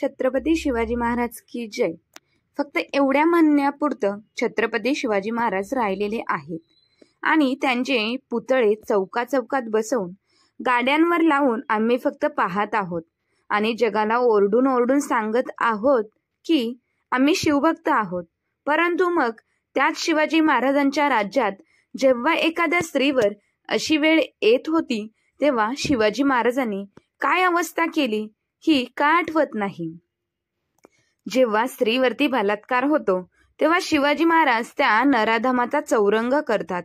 छत्रपती शिवाजी महाराज की जय। फक्त एवढ्या म्हणण्यापुरतं छत्रपती शिवाजी महाराज राहिलेले आहेत आणि त्यांचे पुतळे चौकात बसवून गाड्यांवर लावून आम्ही फक्त पाहत आहोत आणि जगाला ओरडून ओरडून सांगत आहोत की आम्ही शिवभक्त आहोत। परंतु मग त्याच शिवाजी महाराजांच्या राज्यात जेव्हा एखाद्या स्त्रीवर अशी वेळ येत होती तेव्हा शिवाजी महाराजांनी काय अवस्था केली ही का आठवत नाही। जेव्हा स्त्रीवरती बलात्कार होतो तेव्हा शिवाजी महाराज त्या नराधमाचा चौरंग करतात।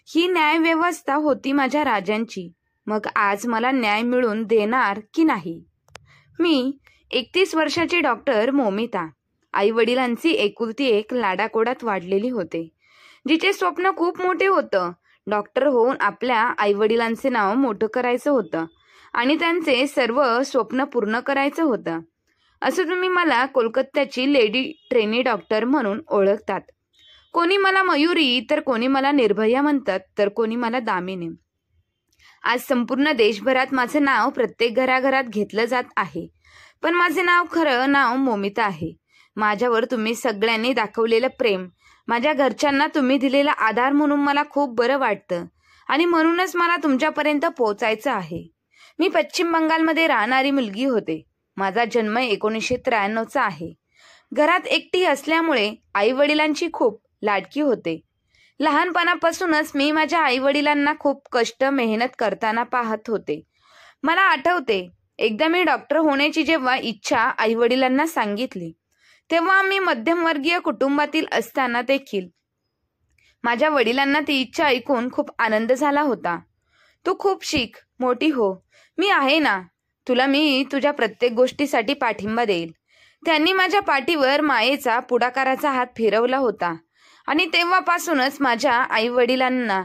ही न्याय व्यवस्था होती माझ्या राजांची। मग आज मला न्याय मिळून देणार की नाही। मी 31 वर्षाची डॉक्टर मोमिता, आई वडिलांची एकुलती एक लाडाकोडात वाढलेली होते, जिचे स्वप्न खूप मोठे होतं। डॉक्टर होऊन आपल्या आई वडिलांचे नाव मोठं करायचं होतं आणि त्यांचे सर्व स्वप्न पूर्ण करायचं होतं। असं तुम्ही मला कोलकात्याची लेडी ट्रेनी डॉक्टर म्हणून ओळखतात। कोणी मला मयुरी तर कोणी मला निर्भया म्हणतात तर कोणी मला दामिनी। आज संपूर्ण देशभरात माझे नाव प्रत्येक घराघरात घेतलं जात आहे, पण माझे खरं नाव मोमिता आहे। माझ्यावर तुम्ही सगळ्यांनी दाखवलेलं प्रेम, माझ्या घरच्यांना तुम्ही दिलेला आधार म्हणून मला खूप बरं वाटतं आणि म्हणूनच मला तुमच्यापर्यंत पोहोचायचं आहे। मी पश्चिम बंगालमध्ये राहणारी मुलगी होते। माझा जन्म 1993चा आहे। घरात एकटी असल्यामुळे आई वडिलांची खूप लाडकी होते। लहानपणापासूनच मी माझ्या आई वडिलांना खूप कष्ट मेहनत करताना पाहत होते। मला आठवते एकदा मी डॉक्टर होण्याची जेव्हा इच्छा आई वडिलांना सांगितली तेव्हा आम्ही मध्यमवर्गीय कुटुंबातील असताना देखील माझ्या वडिलांना ती इच्छा ऐकून खूप आनंद झाला होता। तू खूप शिक, मोठी हो, मी आहे ना, तुला मी तुझ्या प्रत्येक गोष्टीसाठी पाठिंबा देईल। त्यांनी माझ्या पाठीवर मायेचा पुढाकाराचा हात फिरवला होता आणि तेव्हापासूनच माझ्या आई वडिलांना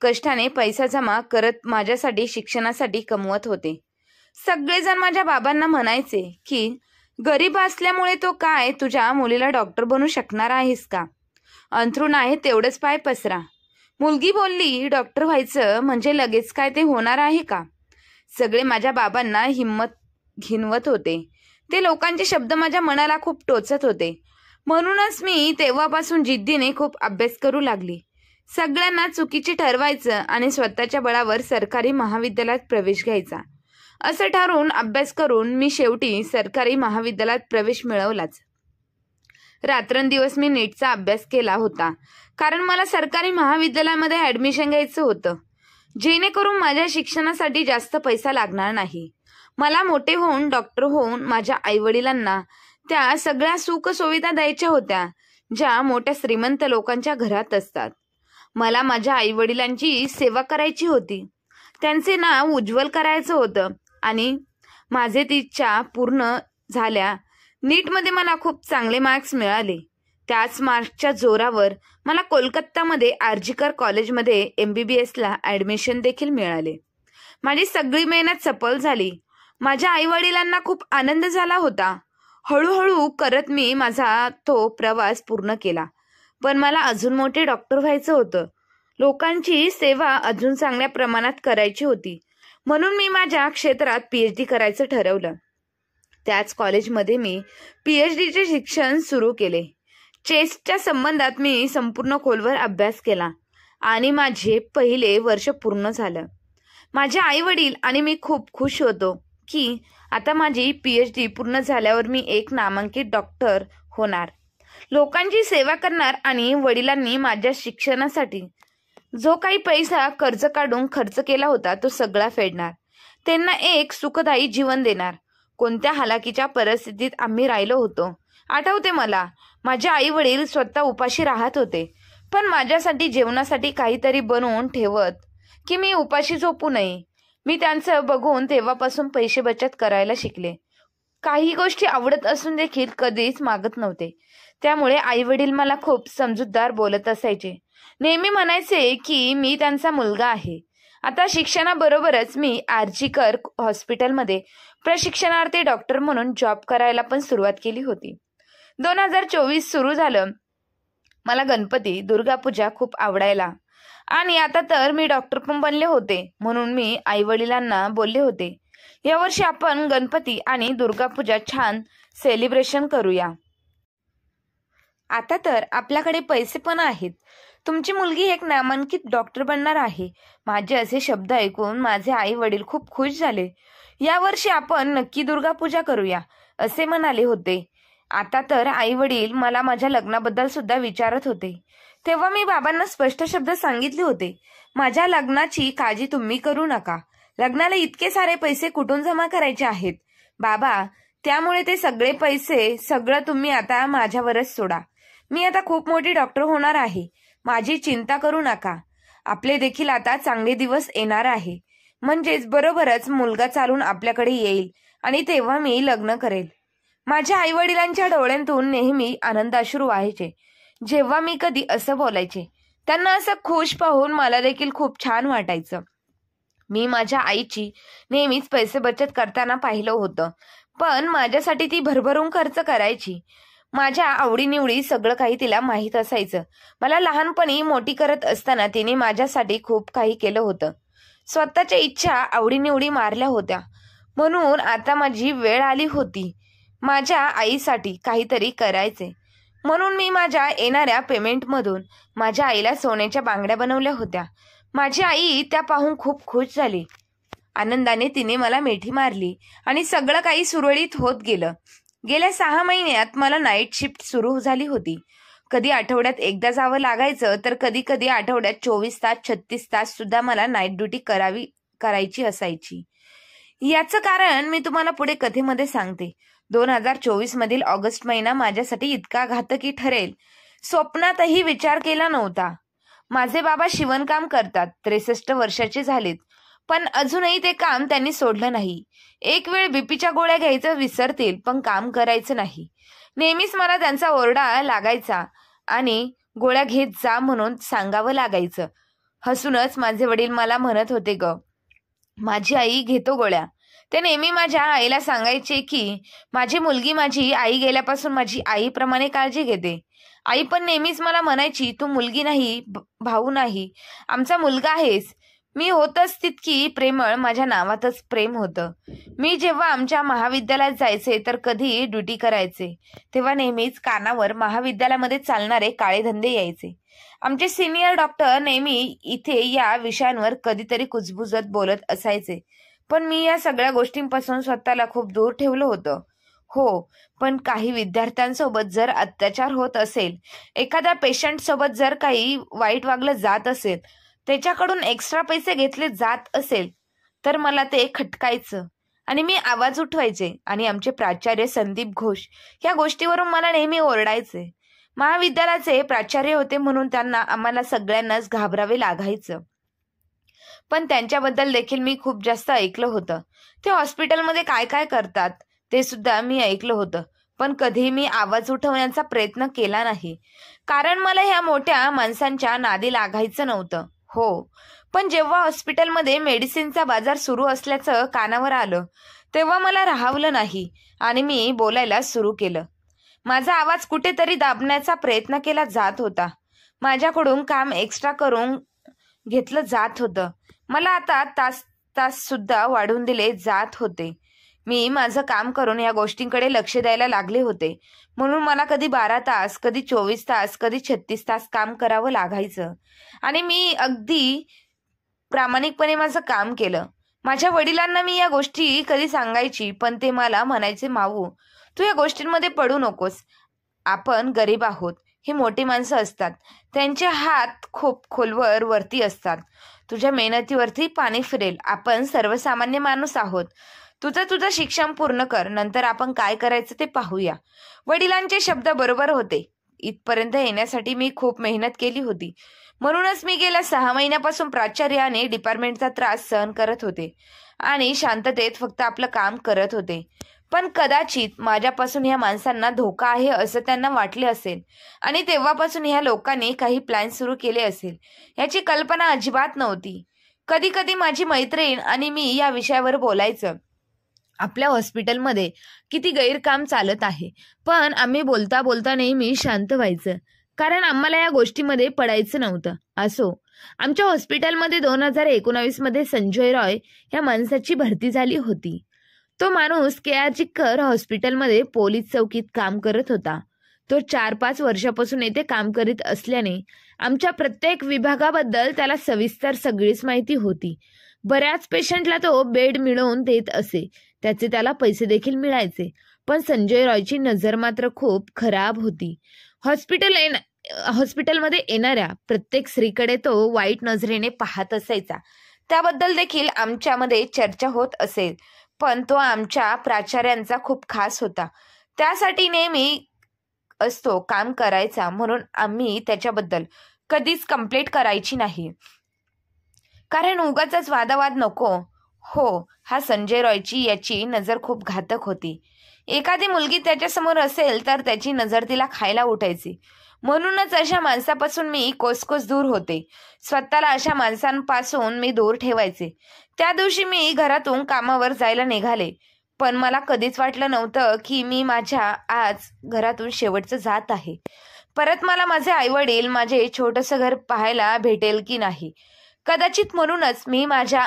कष्टाने पैसा जमा करत माझ्यासाठी शिक्षणासाठी कमवत होते। सगळेजण माझ्या बाबांना म्हणायचे की गरीब असल्यामुळे तो काय तुझ्या मुलीला डॉक्टर बनवू शकणार आहेस का? अंथरूण आहे तेवढंच पाय पसरा। मुलगी बोलली डॉक्टर व्हायचं म्हणजे लगेच काय ते होणार आहे का? सगळे माझ्या बाबांना हिंमत घिनवत होते। ते लोकांचे शब्द माझ्या मनाला खूप टोचत होते। म्हणूनच मी तेव्हापासून जिद्दीने खूप अभ्यास करू लागली। सगळ्यांना चुकीचे ठरवायचं आणि स्वतःच्या बळावर सरकारी महाविद्यालयात प्रवेश घ्यायचा असं ठरवून अभ्यास करून मी शेवटी सरकारी महाविद्यालयात प्रवेश मिळवलाच। रात्रंदिवस मी नीटचा अभ्यास केला होता, कारण मला सरकारी महाविद्यालयामध्ये ऍडमिशन घ्यायचं होतं, जेणेकरून माझ्या शिक्षणासाठी जास्त पैसा लागणार नाही। मला मोठे होऊन डॉक्टर होऊन माझ्या आई वडिलांना त्या सगळ्या सुख सुविधा द्यायच्या होत्या ज्या मोठ्या श्रीमंत लोकांच्या घरात असतात। मला माझ्या आई वडिलांची सेवा करायची होती, त्यांचे नाव उज्ज्वल करायचं होतं आणि माझे ती इच्छा पूर्ण झाल्या। नीटमध्ये मला खूप चांगले मार्क्स मिळाले। त्याच मार्क्सच्या जोरावर मला कोलकातामध्ये आर्जिकर कॉलेजमध्ये MBBSला ऍडमिशन देखील मिळाले। माझी सगळी मेहनत सफल झाली। माझ्या आई वडिलांना खूप आनंद झाला होता। हळूहळू करत मी माझा तो प्रवास पूर्ण केला, पण मला अजून मोठे डॉक्टर व्हायचं होतं। लोकांची सेवा अजून चांगल्या प्रमाणात करायची होती, म्हणून मी माझ्या क्षेत्रात PhD करायचं ठरवलं। त्याच कॉलेजमध्ये मी PhDचे शिक्षण सुरू केले। चेस्टच्या संबंधात मी संपूर्ण खोलवर अभ्यास केला आणि माझे पहिले वर्ष पूर्ण झालं। माझे आई वडील आणि मी खूप खुश होतो की आता माझी PhD पूर्ण झाल्यावर मी एक नामांकित डॉक्टर होणार, लोकांची सेवा करणार आणि वडिलांनी माझ्या शिक्षणासाठी जो काही पैसा कर्ज काढून खर्च केला होता तो सगळा फेडणार, त्यांना एक सुखदायी जीवन देणार। कोणत्या हालाकीच्या परिस्थितीत आम्ही राहिलो होतो आठवते मला। माझे आई वडील स्वतः उपाशी राहत होते, पण माझ्यासाठी जेवणासाठी काहीतरी बनवून ठेवत की मी उपाशी झोपू नये। मी त्यांचं बघून तेव्हापासून पैसे बचत करायला शिकले। काही गोष्टी आवडत असून देखील कधीच मागत नव्हते, त्यामुळे आई वडील मला खूप समजूतदार बोलत असायचे। नेहमी म्हणायचे की मी त्यांचा मुलगा आहे। आता शिक्षणाबरोबरच मी आर्जिकर हॉस्पिटलमध्ये प्रशिक्षणार्थी डॉक्टर म्हणून जॉब करायला पण सुरुवात केली होती। 2024 सुरू झालं। मला गणपती, दुर्गापूजा खूप आवडायला आणि आता तर मी डॉक्टर पण बनले होते, म्हणून मी आई वडिलांना बोलले होते यावर्षी आपण गणपती आणि दुर्गा पूजा छान सेलिब्रेशन करूया. आता तर आपल्याकडे पैसे पण आहेत. तुमची मुलगी एक नामांकित डॉक्टर बनणार आहे. माझे असे शब्द ऐकून माझे आई वडील खूप खुश झाले. यावर्षी आपण नक्की दुर्गा पूजा करूया असे म्हणाले होते. आता तर आई वडील मला माझ्या लग्नाबद्दल सुद्धा विचारत होते. तेव्हा मी बाबांना स्पष्ट शब्द सांगितले होते, माझ्या लग्नाची काळजी तुम्ही करू नका. लग्नाला इतके सारे पैसे कुठून जमा करायचे आहेत बाबा, त्यामुळे ते सगळे पैसे सगळं तुम्ही आता माझ्यावरच सोडा. मी आता खूप मोठी डॉक्टर होणार आहे. माझी चिंता करू नका. आपले देखील आता चांगले दिवस येणार आहे. म्हणजेच बरोबरच मुलगा चालून आपल्याकडे येईल आणि तेव्हा मी लग्न करेल. माझ्या आई वडिलांच्या डोळ्यांतून नेहमी आनंदाश्रू व्हायचे जेव्हा मी कधी असं बोलायचे. त्यांना असं खुश पाहून मला देखील खूप छान वाटायचं. मी माझ्या आईची नेहमीच पैसे बचत करताना पाहिलं होतं, पण माझ्यासाठी ती भरभरून खर्च करायची. माझ्या आवडीनिवडी सगळं काही तिला माहीत असायचं. मला लहानपणी मोठी करत असताना तिने माझ्यासाठी खूप काही केलं होतं. स्वतःच्या इच्छा आवडीनिवडी मारल्या होत्या. म्हणून आता माझी वेळ आली होती माझ्या आईसाठी काहीतरी करायचे. म्हणून मी माझ्या येणाऱ्या पेमेंटमधून माझ्या आईला सोन्याच्या बांगड्या बनवल्या होत्या. माझी आई त्या पाहून खूप खुश झाली. आनंदाने तिने मला मिठी मारली आणि सगळं काही सुरळीत होत गेलं. गेल्या 6 महिन्यात मला नाईट शिफ्ट सुरू झाली होती. कधी आठवड्यात एकदा जावं लागायचं, तर कधी कधी आठवड्यात 24 तास 36 तास सुद्धा मला नाईट ड्युटी करायची असायची. याचं कारण मी तुम्हाला पुढे कथेमध्ये सांगते. 2024 मधील ऑगस्ट महिना माझ्यासाठी इतका घातकी ठरेल स्वप्नातही विचार केला नव्हता. माझे बाबा शिवणकाम करतात. 63 वर्षाचे झालेत, पण अजूनही ते काम त्यांनी सोडलं नाही. एक वेळ बीपीच्या गोळ्या घ्यायचं विसरतील, पण काम करायचं नाही. नेहमीच मला त्यांचा ओरडा लागायचा आणि गोळ्या घेत जा म्हणून सांगावं लागायचं. हसूनच माझे वडील मला म्हणत होते, ग माझी आई घेतो गोळ्या. ते नेहमी माझ्या आईला सांगायचे की माझी मुलगी माझी आई गेल्यापासून माझी आईप्रमाणे काळजी घेते. आई पण नेहमीच मला म्हणायची, तू मुलगी नाही, भाऊ नाही, आमचा मुलगा आहेस. मी होतच तितकी प्रेमळ. माझ्या नावातच प्रेम होतं. मी जेव्हा आमच्या महाविद्यालयात जायचे तर कधी ड्युटी करायचे तेव्हा नेहमीच कानावर महाविद्यालयामध्ये चालणारे काळे धंदे यायचे. आमचे सिनियर डॉक्टर नेहमी इथे या विषयांवर कधीतरी कुजबुजत बोलत असायचे, पण मी या सगळ्या गोष्टींपासून स्वतःला खूप दूर ठेवलं होतं. हो, पण काही विद्यार्थ्यांसोबत जर अत्याचार होत असेल, एखाद्या पेशंट सोबत जर काही वाईट वागलं जात असेल, त्याच्याकडून एक्स्ट्रा पैसे घेतले जात असेल, तर मला ते खटकायचं आणि मी आवाज उठवायचे. आणि आमचे प्राचार्य संदीप घोष या गोष्टीवरून मला नेहमी ओरडायचे. महाविद्यालयाचे प्राचार्य होते म्हणून त्यांना आम्हाला सगळ्यांनाच घाबरावे लागायचं. पण त्यांच्याबद्दल देखील मी खूप जास्त ऐकलं होतं. ते हॉस्पिटलमध्ये काय काय करतात ते सुद्धा मी ऐकलं होतं, पण कधी मी आवाज उठवण्याचा प्रयत्न केला नाही, कारण मला ह्या मोठ्या माणसांच्या नादी लागायचं नव्हतं. हो, पण जेव्हा हॉस्पिटलमध्ये मेडिसिनचा बाजार सुरू असल्याचं कानावर आलं तेव्हा मला राहावलं नाही आणि मी बोलायला सुरू केलं. माझा आवाज कुठेतरी दाबण्याचा प्रयत्न केला जात होता. माझ्याकडून काम एक्स्ट्रा करून घेतलं जात होतं. मला आता तास सुद्धा वाढवून दिले जात होते. मी माझं काम करून या गोष्टींकडे लक्ष द्यायला लागले होते. म्हणून मला कधी 12 तास, कधी 24 तास, कधी 36 तास काम करावं लागायचं. आणि मी अगदी प्रामाणिकपणे माझं काम केलं. माझ्या वडिलांना मी या गोष्टी कधी सांगायची, पण ते मला म्हणायचे, माऊ तू या गोष्टींमध्ये पडू नकोस. आपण गरीब आहोत. ही मोठी माणसं असतात, त्यांचे हात खूप खोलवर वरती असतात. तुझ्या मेहनतीवरती पाणी फिरेल. आपण सर्वसामान्य माणूस आहोत. तुझं शिक्षण पूर्ण कर, नंतर आपण काय करायचं ते पाहूया. वडिलांचे शब्द बरोबर होते. इथपर्यंत येण्यासाठी मी खूप मेहनत केली होती. म्हणूनच मी गेल्या 6 महिन्यापासून प्राचार्य आणि डिपार्टमेंटचा त्रास सहन करत होते आणि शांततेत फक्त आपलं काम करत होते. पण कदाचित माझ्यापासून ह्या माणसांना धोका आहे असं त्यांना वाटले असेल आणि तेव्हापासून ह्या लोकांनी काही प्लॅन सुरू केले असेल याची कल्पना अजिबात नव्हती. कधी कधी माझी मैत्रीण आणि मी या विषयावर बोलायचं. आपल्या हॉस्पिटलमध्ये किती गैरकाम चालत आहे, पण आम्ही बोलता बोलता नेहमी शांत व्हायचं, कारण आम्हाला या गोष्टीमध्ये पडायचं नव्हतं. असो, आमच्या हॉस्पिटलमध्ये 2019 मध्ये संजय रॉय या माणसाची भरती झाली होती. तो माणूस केआरजीकर हॉस्पिटलमध्ये पोलीस चौकीत काम करत होता. तो 4-5 वर्षापासून येथे काम करीत असल्याने आमच्या प्रत्येक विभागाबद्दल त्याला सविस्तर सगळीच माहिती होती. बऱ्याच पेशंटला तो बेड मिळवून देत असे. त्याचे त्याला पैसे देखील मिळायचे. पण संजय रॉयची नजर मात्र खूप खराब होती. हॉस्पिटलमध्ये येणाऱ्या प्रत्येक स्त्रीकडे तो वाईट नजरेने पाहत असायचा. त्याबद्दल देखील आमच्यामध्ये चर्चा होत असेल. पण तो आमच्या प्राचार्यांचा खूप खास होता. त्यासाठी नेहमी काम करायचा, म्हणून आम्ही त्याच्याबद्दल कधीच कंप्लेंट करायची नाही, कारण उगाच वादावाद नको. हो, हा संजय रॉयची याची नजर खूप घातक होती. एखादी मुलगी त्याच्यासमोर असेल तर त्याची नजर तिला खायला उठायची. म्हणूनच अशा माणसापासून मी कोसकोस दूर होते. स्वतःला अशा माणसांपासून मी दूर ठेवायचे. त्या दिवशी मी घरातून कामावर जायला निघाले, पण मला कधीच वाटलं नव्हतं की मी माझ्या आज घरातून शेवटचं जात आहे. परत मला माझे आईवडील, माझे छोटंसं घर पाहायला भेटेल की नाही. कदाचित म्हणूनच मी माझ्या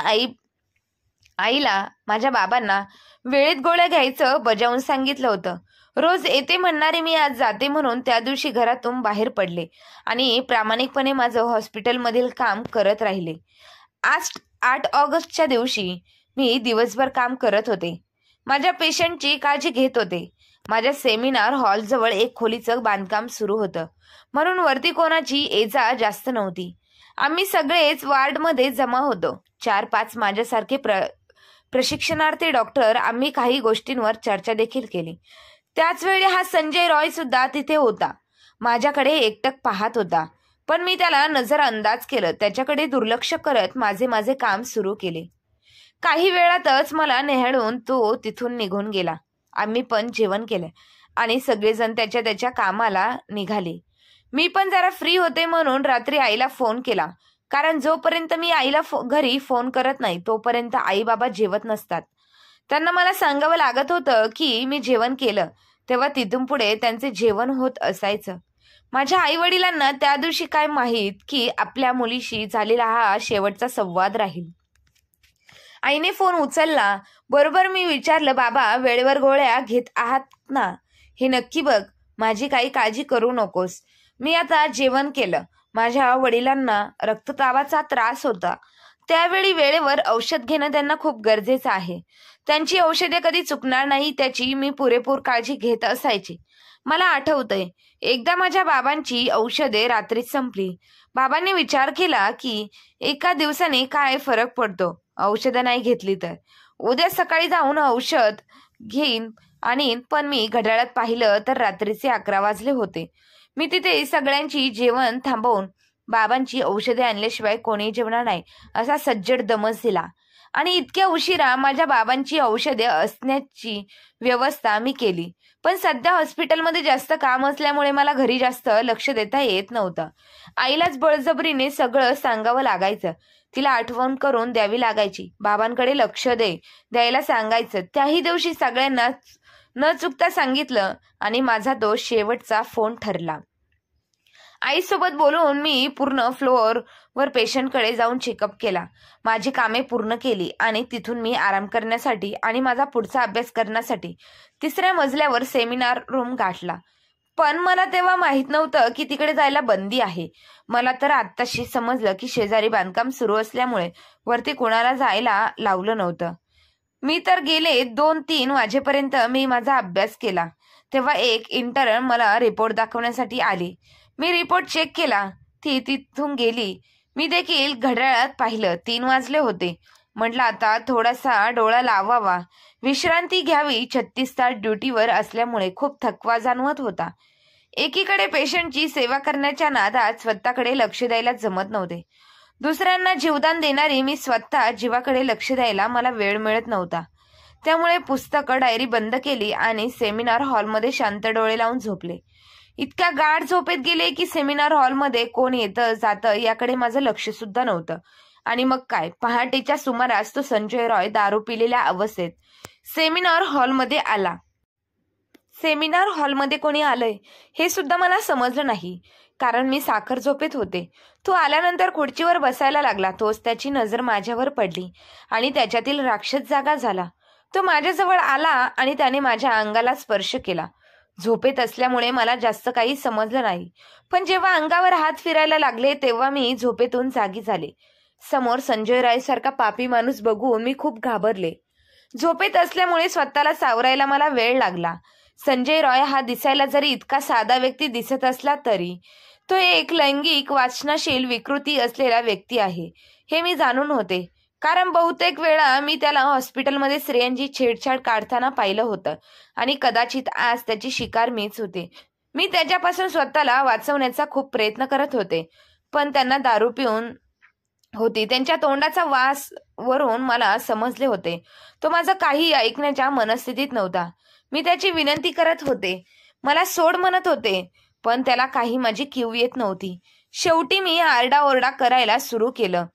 आईला, माझ्या बाबांना वेळेत गोळ्या घ्यायचं बजावून सांगितलं होतं. रोज येते म्हणणारे मी आज जाते म्हणून त्या दिवशी घरातून बाहेर पडले आणि प्रामाणिकपणे माझं हॉस्पिटलमधील काम करत राहिले. आज 8 ऑगस्टच्या दिवशी मी दिवसभर काम करत होते. माझ्या पेशंटची काळजी घेत होते. माझ्या सेमिनार हॉलजवळ एक खोलीचं बांधकाम सुरू होतं, म्हणून वरती कोणाची ये-जा जास्त नव्हती. आम्ही सगळेच वार्डमध्ये जमा होतो. 4-5 माझ्यासारखे प्रशिक्षणार्थी डॉक्टर. आम्ही काही गोष्टींवर चर्चा देखील केली. त्याच वेळी हा संजय रॉय सुद्धा तिथे होता. माझ्याकडे एकटक पाहत होता, पण मी त्याला नजरअंदाज केलं. त्याच्याकडे दुर्लक्ष करत माझे काम सुरू केले. काही वेळातच मला नेहळून तो तिथून निघून गेला. आम्ही पण जेवण केलं आणि सगळेजण त्याच्या कामाला निघाले. मी पण जरा फ्री होते म्हणून रात्री आईला फोन केला, कारण जोपर्यंत मी आईला घरी फोन करत नाही तोपर्यंत आई बाबा जेवत नसतात. त्यांना मला सांगावं लागत होतं की मी जेवण केलं, तेव्हा तिथून पुढे त्यांचे जेवण होत असायचं. माझ्या आई वडिलांना त्या दिवशी काय माहीत की आपल्या मुलीशी झालेला हा शेवटचा संवाद राहील. आईने फोन उचलला बरोबर मी विचारलं, बाबा वेळेवर गोळ्या घेत आहात ना? हे नक्की बघ, माझी काही काळजी करू नकोस. मी आता जेवण केलं. माझ्या वडिलांना रक्तदाबाचा त्रास होता. त्यावेळी वेळेवर औषध घेणं त्यांना खूप गरजेचं आहे. त्यांची औषधे कधी चुकणार नाही त्याची मी पुरेपूर काळजी घेत असायची. मला आठवतंय, एकदा माझ्या बाबांची औषधे रात्रीच संपली. बाबांनी विचार केला की एका दिवसाने काय फरक पडतो औषधं नाही घेतली तर. उद्या सकाळी जाऊन औषध घेईन आणीन. पण मी घड्याळात पाहिलं तर रात्रीचे 11 वाजले होते. मी तिथे सगळ्यांची जेवण थांबवून बाबांची औषधे आणल्याशिवाय कोणी जेवणार नाही असा सज्जड दमच दिला आणि इतक्या उशिरा माझ्या बाबांची औषधे असण्याची व्यवस्था मी केली. पण सध्या हॉस्पिटलमध्ये जास्त काम असल्यामुळे मला घरी जास्त लक्ष देता येत नव्हतं. आईलाच बळजबरीने सगळं सांगावं लागायचं. तिला आठवण करून द्यावी लागायची. बाबांकडे लक्ष द्यायला सांगायचं. त्याही दिवशी सगळ्यांना न चुकता सांगितलं आणि माझा तो शेवटचा फोन ठरला. आईसोबत बोलून मी पूर्ण फ्लोअरवर पेशंटकडे जाऊन चेकअप केला. माझी कामे पूर्ण केली आणि तिथून मी आराम करण्यासाठी आणि माझा पुढचा अभ्यास करण्यासाठी 3ऱ्या मजल्यावर सेमिनार रूम गाठला. पण मला तेव्हा माहित नव्हतं की तिकडे जायला बंदी आहे. मला तर आत्ताशी समजलं की शेजारी बांधकाम सुरू असल्यामुळे वरती कोणाला जायला लावलं नव्हतं. मी तर गेले 2-3 वाजेपर्यंत मी माझा अभ्यास केला. तेव्हा एक इंटर्न मला रिपोर्ट दाखवण्यासाठी आली. मी रिपोर्ट चेक केला. ती तिथून गेली. मी देखील घड्याळात पाहिलं, 3 वाजले होते. म्हटलं आता थोडासा डोळा लावावा, विश्रांती घ्यावी. 36 तास ड्युटीवर असल्यामुळे खूप थकवा जाणवत होता. एकीकडे पेशंटची सेवा करण्याच्या नादात स्वतःकडे लक्ष द्यायला जमत नव्हते. दुसऱ्यांना जीवदान देणारी मी स्वतः जीवाकडे लक्ष द्यायला मला वेळ मिळत नव्हता. त्यामुळे पुस्तकं, डायरी बंद केली आणि सेमिनार हॉलमध्ये शांत डोळे लावून झोपले. इतक्या गाढ झोपेत गेले की सेमिनार हॉलमध्ये कोण येतं जातं याकडे माझं लक्ष सुद्धा नव्हतं. आणि मग काय, पहाटेच्या सुमारास तो संजय रॉय दारू पिलेल्या अवस्थेत सेमिनार हॉलमध्ये आला. सेमिनार हॉलमध्ये कोणी आलंय हे सुद्धा मला समजलं नाही, कारण मी साखर झोपेत होते. तो आल्यानंतर खुर्चीवर बसायला लागला. तोच त्याची नजर माझ्यावर पडली आणि त्याच्यातील राक्षस जागा झाला. तो माझ्याजवळ आला आणि त्याने माझ्या अंगाला स्पर्श केला. झोपेत असल्यामुळे मला जास्त काही समजलं नाही, पण जेव्हा अंगावर हात फिरायला लागले तेव्हा मी झोपेतून जागी झाले. समोर संजय राय सारखा पापी माणूस बघून मी खूप घाबरले. झोपेत असल्यामुळे स्वतःला सावरायला मला वेळ लागला. संजय रॉय हा दिसायला जरी इतका साधा व्यक्ती दिसत असला तरी तो एक लैंगिक वाचनशील विकृती असलेला व्यक्ती आहे हे मी जाणून होते, कारण बहुतेक वेळा मी त्याला हॉस्पिटलमध्ये स्त्रियांची छेडछाड काढताना पाहिलं होतं आणि कदाचित आज त्याची शिकार मीच होते. मी त्याच्यापासून स्वतःला वाचवण्याचा खूप प्रयत्न करत होते, पण त्यांना दारू पिऊन होती. त्यांच्या तोंडाचा वास वरून मला समजले होते तो माझं काही ऐकण्याच्या मनस्थितीत नव्हता. मी त्याची विनंती करत होते, मला सोड म्हणत होते, पण त्याला काही माझी कीव येत नव्हती. शेवटी मी आरडाओरडा करायला सुरू केलं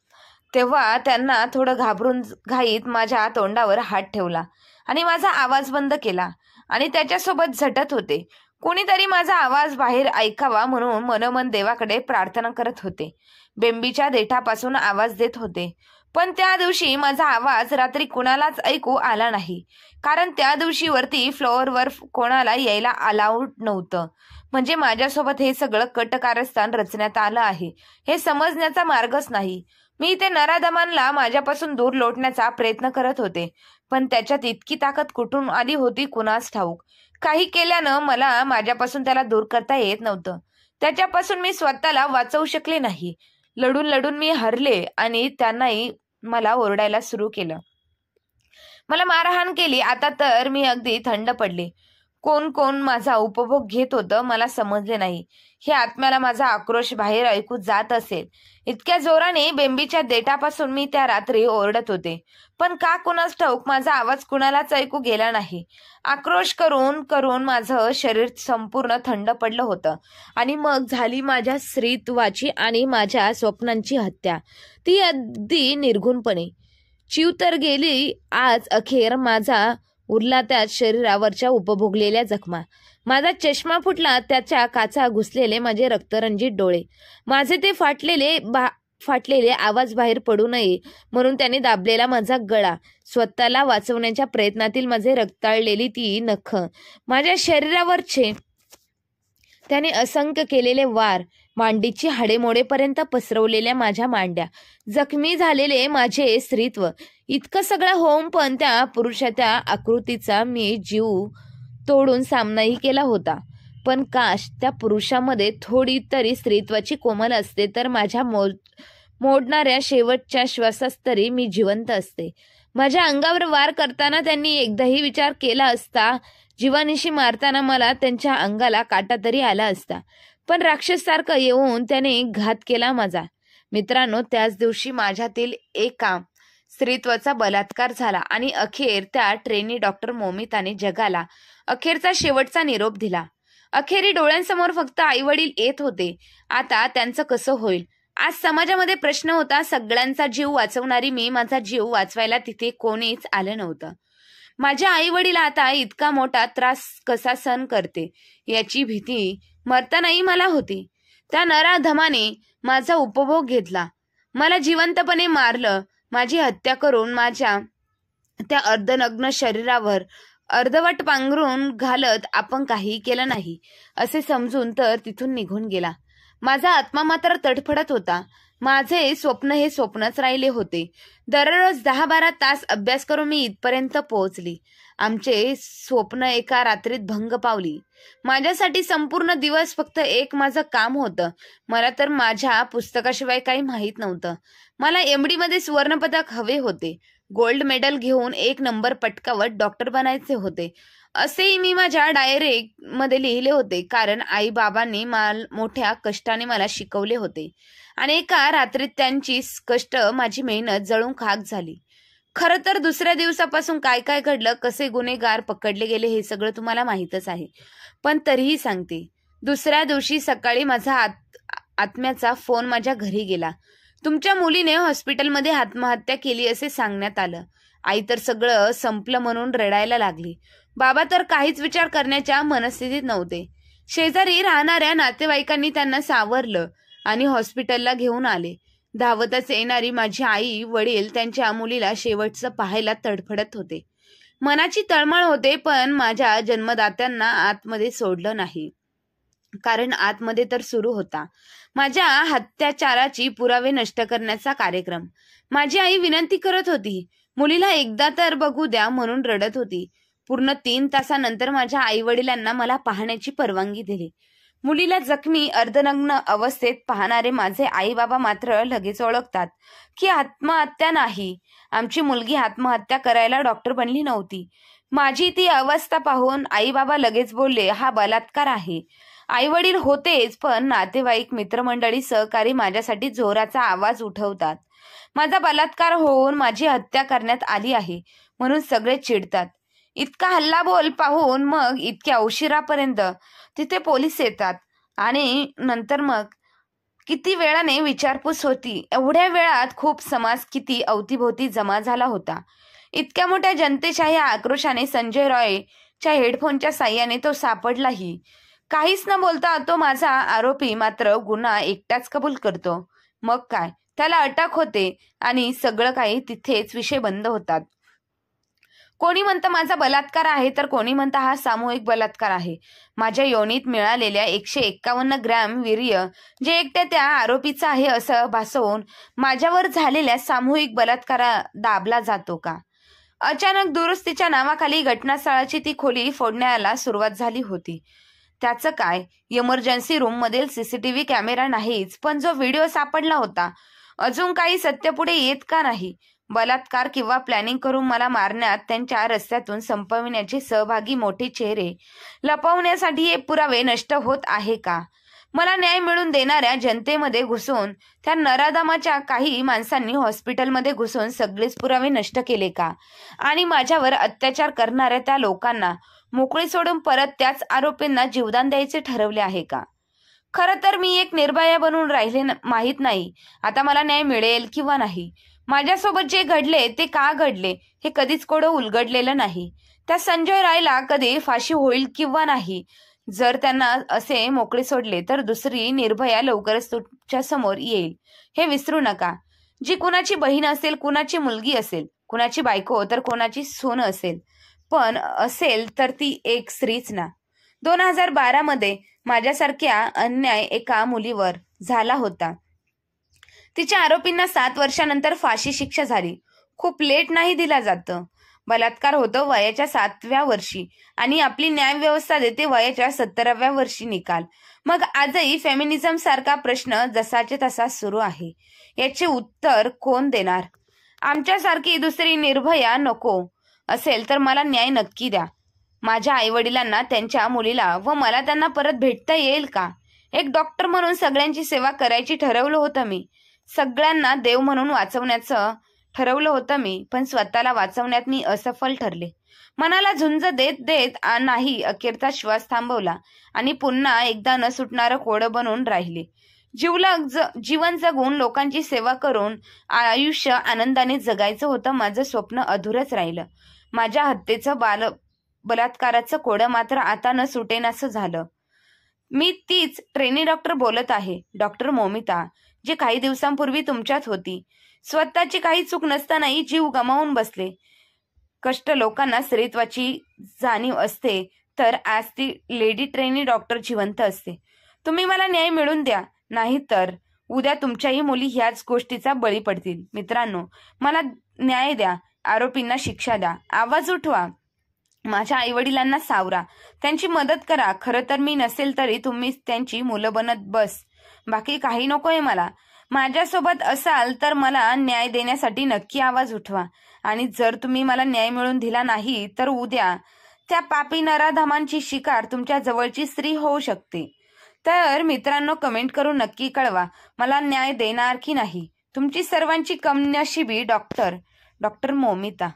तेव्हा त्यांना थोडं घाबरून घाईत माझ्या तोंडावर हात ठेवला आणि माझा आवाज बंद केला आणि त्याच्यासोबत झटत होते. कोणीतरी माझा आवाज बाहेर ऐकावा म्हणून मनोमन देवाकडे प्रार्थना करत होते. बेंबीच्या देठापासून आवाज देत होते, पण त्या दिवशी माझा आवाज रात्री कुणालाच ऐकू आला नाही, कारण त्या दिवशी वरती फ्लोअरवर कोणाला यायला अलाउड नव्हतं. म्हणजे माझ्यासोबत हे सगळं कटकारस्थान रचण्यात आलं आहे हे समजण्याचा मार्गच नाही. मी ते नराधमांना माझ्यापासून दूर लोटण्याचा प्रयत्न करत होते, पण त्याच्यात इतकी ताकद कुठून आली होती कुणास ठाऊक. काही केल्यानं मला माझ्यापासून त्याला दूर करता येत नव्हतं. त्याच्यापासून मी स्वतःला वाचवू शकले नाही. लढून लढून मी हरले आणि त्यांनाही मला ओरडायला सुरू केलं. मला मारहाण केली. आता तर मी अगदी थंड पडले. कोण कोण माझा उपभोग घेत होतं मला समजले नाही. हे आत्म्याला माझा आक्रोश बाहेर ऐकू जात असेल. इतक्या जोराने बेंबीच्या देठापासून मी त्या रात्री ओरडत होते, पण का कुणास ठाऊक माझा आवाज कुणालाच ऐकू गेला नाही. आक्रोश करून करून माझं शरीर संपूर्ण थंड पडलं होतं आणि मग झाली माझ्या स्त्रीत्वाची आणि माझ्या स्वप्नांची हत्या, ती अगदी निर्घुणपणे. जीव तर गेली. आज अखेर माझा उरला त्यात शरीरावरच्या उपभोगलेल्या जखमा. माझा चष्मा फुटला, त्याच्या काचा घुसलेले माझे रक्तरंजित डोळे, माझे ते फाटलेले आवाज बाहेर पडू नये म्हणून त्याने दाबलेला माझा गळा, स्वतःला वाचवण्याच्या प्रयत्नातील माझे रक्ताळलेली ती नख, माझ्या शरीरावरचे त्याने असंख्य केलेले वार, मांडीची हाडे मोडेपर्यंत पसरवलेल्या माझ्या मांड्या, जखमी झालेले माझे स्त्रीत्व, इतकं सगळं होऊन पण त्या पुरुषाच्या आकृतीचा मी जीव तोडून सामनाही केला होता. पण काश त्या पुरुषामध्ये थोडी तरी स्त्रीत्वाची कोमल असते तर माझ्या मोडणाऱ्या शेवटच्या श्वासात तरी मी जिवंत असते. माझ्या अंगावर वार करताना त्यांनी एकदाही विचार केला असता. जीवानिशी मारताना मला त्यांच्या अंगाला काटा तरी आला असता, पण राक्षसासारखं येऊन त्याने घात केला माझा. मित्रांनो, त्याच दिवशी माझ्यातील एका स्त्रीत्वाचा बलात्कार झाला आणि अखेर त्या ट्रेनी डॉक्टर मोमिताने जगाला अखेरचा शेवटचा निरोप दिला. अखेरी डोळ्यांसमोर फक्त आईवडील येत होते. आता त्यांचं कसं होईल? आज समाजामध्ये प्रश्न होता. सगळ्यांचा जीव वाचवणारी मी, माझा जीव वाचवायला तिथे कोणीच आलं नव्हतं. माझ्या आईवडील आता इतका मोठा त्रास कसा सहन करते याची भीती मरतानाही मला होती. त्या नराधमाने माझा उपभोग घेतला, मला जिवंतपणे मारलं. माझी हत्या करून माझ्या त्या अर्धनग्न शरीरावर अर्धवट पांघरून घालत आपण काही केलं नाही असे समजून तर तिथून निघून गेला. माझा आत्मा मात्र तडफडत होता. माझे स्वप्न हे स्वप्नच राहिले होते. दररोज 10-12 तास अभ्यास करून मी इथपर्यंत पोहोचली. आमचे स्वप्न एका रात्रीत भंग पावली. माझ्यासाठी संपूर्ण दिवस फक्त एक माझं काम होतं. मला तर माझ्या पुस्तकाशिवाय काही माहीत नव्हतं. मला MD मध्ये सुवर्णपदक हवे होते. गोल्ड मेडल घेऊन 1 नंबर पटकावत डॉक्टर बनायचे होते असेही मी माझ्या डायरीमध्ये लिहिले होते, कारण आई बाबांनी मोठ्या कष्टाने मला शिकवले होते आणि एका रात्रीत त्यांची कष्ट, माझी मेहनत जळून खाक झाली. खरं तर दुसऱ्या दिवसापासून काय काय घडलं, कसे गुन्हेगार पकडले गेले हे सगळं तुम्हाला माहीतच आहे, पण तरीही सांगते. दुसऱ्या दिवशी सकाळी माझा आत्म्याचा फोन माझ्या घरी गेला. तुमच्या मुलीने हॉस्पिटलमध्ये आत्महत्या केली असे सांगण्यात आलं. आई तर सगळं संपलं म्हणून रडायला लागली. बाबा तर काहीच विचार करण्याच्या मनस्थितीत नव्हते. शेजारी राहणाऱ्या नातेवाईकांनी त्यांना सावरलं आणि हॉस्पिटलला घेऊन आले. धावतच येणारी माझी आई वडील त्यांच्या मुलीला शेवटचं पाहायला तडफडत होते. मनाची तळमळ होते, पण माझ्या जन्मदात्यांना आतमध्ये सोडलं नाही. कारण आतमध्ये तर सुरू होता माझ्या अत्याचाराची पुरावे नष्ट करण्याचा कार्यक्रम. माझी आई विनंती करत होती, मुलीला एकदा तर बघू द्या म्हणून रडत होती. पूर्ण 3 तासानंतर माझ्या आई वडिलांना मला पाहण्याची परवानगी दिली. मुलीला जखमी अर्धनग्न अवस्थेत पाहणारे माझे आई बाबा मात्र लगेच ओळखतात की आत्महत्या नाही. आमची मुलगी आत्महत्या करायला डॉक्टर बनली नव्हती. माझी ती अवस्था पाहून आई बाबा लगेच बोलले, हा बलात्कार आहे. आई वडील होतेच, पण नातेवाईक मित्रमंडळी सहकारी माझ्यासाठी जोराचा आवाज उठवतात. माझा बलात्कार होऊन माझी हत्या करण्यात आली आहे म्हणून सगळे चिडतात. इतका हल्लाबोल पाहून मग इतक्या उशिरापर्यंत तिथे पोलीस येतात आणि नंतर मग किती वेळाने विचारपूस होती. एवढ्या वेळात खूप समाज किती अवतीभोवती जमा झाला होता. इतक्या मोठ्या जनतेच्या या आक्रोशाने संजय रॉयच्या हेडफोनच्या साह्याने तो सापडलाही. काहीच न बोलता तो माझा आरोपी मात्र गुन्हा एकटाच कबूल करतो. मग काय, त्याला अटक होते आणि सगळं काही तिथेच विषय बंद होतात. कोणी म्हणतं माझा बलात्कार आहे तर कोणी म्हणतं हा सामूहिक बलात्कार आहे. माझ्या योनीत मिळालेल्या 151 ग्रॅम वीर्य जे एकट्या त्या आरोपीचं आहे असं भासवून माझ्यावर झालेल्या सामूहिक बलात्कारा दाबला जातो का? अचानक दुरुस्तीच्या नावाखाली घटनास्थळाची ती खोली फोडण्याला सुरुवात झाली होती. त्याचं काय, इमर्जन्सी रूम मधील सीसीटीव्ही कॅमेरा नाहीच, पण जो व्हिडिओ सापडला होता अजून काही सत्य पुढे येत का नाही? बलात्कार किंवा प्लॅनिंग करून मला मारण्यात त्यांच्या रस्त्यातून संपविण्याचे सहभागी मोठे चेहरे लपवण्यासाठी हे पुरावे नष्ट होत आहे का? मला न्याय मिळवून देणाऱ्या जनतेमध्ये घुसून त्या नराधमाच्या काही माणसांनी हॉस्पिटलमध्ये घुसून सगळेच पुरावे नष्ट केले का? आणि माझ्यावर अत्याचार करणाऱ्या त्या लोकांना मोकळी सोडून परत त्याच आरोपींना जीवदान द्यायचे ठरवले आहे का? खरं तर मी एक निर्भया बनून राहिले माहीत नाही आता मला न्याय मिळेल किंवा नाही. माझ्यासोबत जे घडले ते का घडले हे कधीच कोडं उलगडलेलं नाही. त्या संजय रायला कधी फाशी होईल किंवा नाही. जर त्यांना असे मोकळे सोडले तर दुसरी निर्भया लवकरच तुमच्या समोर येईल, हे विसरू नका. जी कुणाची बहीण असेल, कुणाची मुलगी असेल, कुणाची बायको तर कोणाची सून असेल, पण असेल तर ती एक स्त्रीच ना. 2012 मध्ये माझ्यासारख्या अन्याय एका मुलीवर झाला होता. तिच्या आरोपींना 7 वर्षानंतर फाशी शिक्षा झाली. खूप लेट नाही दिला जात. बलात्कार होतो वयाच्या 7व्या वर्षी आणि आपली न्याय व्यवस्था देते वयाच्या 17व्या वर्षी निकाल. मग आजही फेमिनिझम सारखा प्रश्न जसाचे तसा सुरू आहे. याचे उत्तर कोण देणार? आमच्यासारखी दुसरी निर्भया नको असेल तर मला न्याय नक्की द्या. माझ्या आईवडिलांना, त्यांच्या मुलीला व मला त्यांना परत भेटता येईल का? एक डॉक्टर म्हणून सगळ्यांची सेवा करायची ठरवलं होतं मी. सगळ्यांना देव म्हणून वाचवण्याचं ठरवलं होतं मी, पण स्वतःला वाचवण्यात मी असफल ठरले. मनाला झुंज देत देत नाही अखेरचा श्वास थांबवला आणि पुन्हा एकदा न सुटणारं कोडं बनून राहिले. जीवन जगून लोकांची सेवा करून आयुष्य आनंदाने जगायचं होतं माझं स्वप्न अधुरच राहिलं. माझ्या हत्येचं बलात्काराचं कोडं मात्र आता न सुटेनासं झालं. मी तीच ट्रेनी डॉक्टर बोलत आहे, डॉक्टर मौमिता, जी काही दिवसांपूर्वी तुमच्यात होती. स्वतःची काही चूक नसतानाही जीव गमावून बसले. कष्ट लोकांना स्त्रीत्वाची जाणीव असते तर आज ती लेडी ट्रेनी डॉक्टर जिवंत असते. तुम्ही मला न्याय मिळवून द्या, नाही तर उद्या तुमच्याही मुली ह्याच गोष्टीचा बळी पडतील. मित्रांनो, मला न्याय द्या, आरोपींना शिक्षा द्या, आवाज उठवा, माझ्या आईवडिलांना सावरा, त्यांची मदत करा. खरं तर मी नसेल तरी तुम्ही त्यांची मुलं बनत बस, बाकी काही नकोय मला. माझ्यासोबत असाल तर मला न्याय देण्यासाठी नक्की आवाज उठवा. आणि जर तुम्ही मला न्याय मिळवून दिला नाही तर उद्या त्या पापी नराधमांची शिकार तुमच्या जवळची स्त्री होऊ शकते. तर मित्रांनो, कमेंट करून नक्की कळवा, मला न्याय देणार की नाही. तुमची सर्वांची कमनशिबी डॉक्टर मौमिता.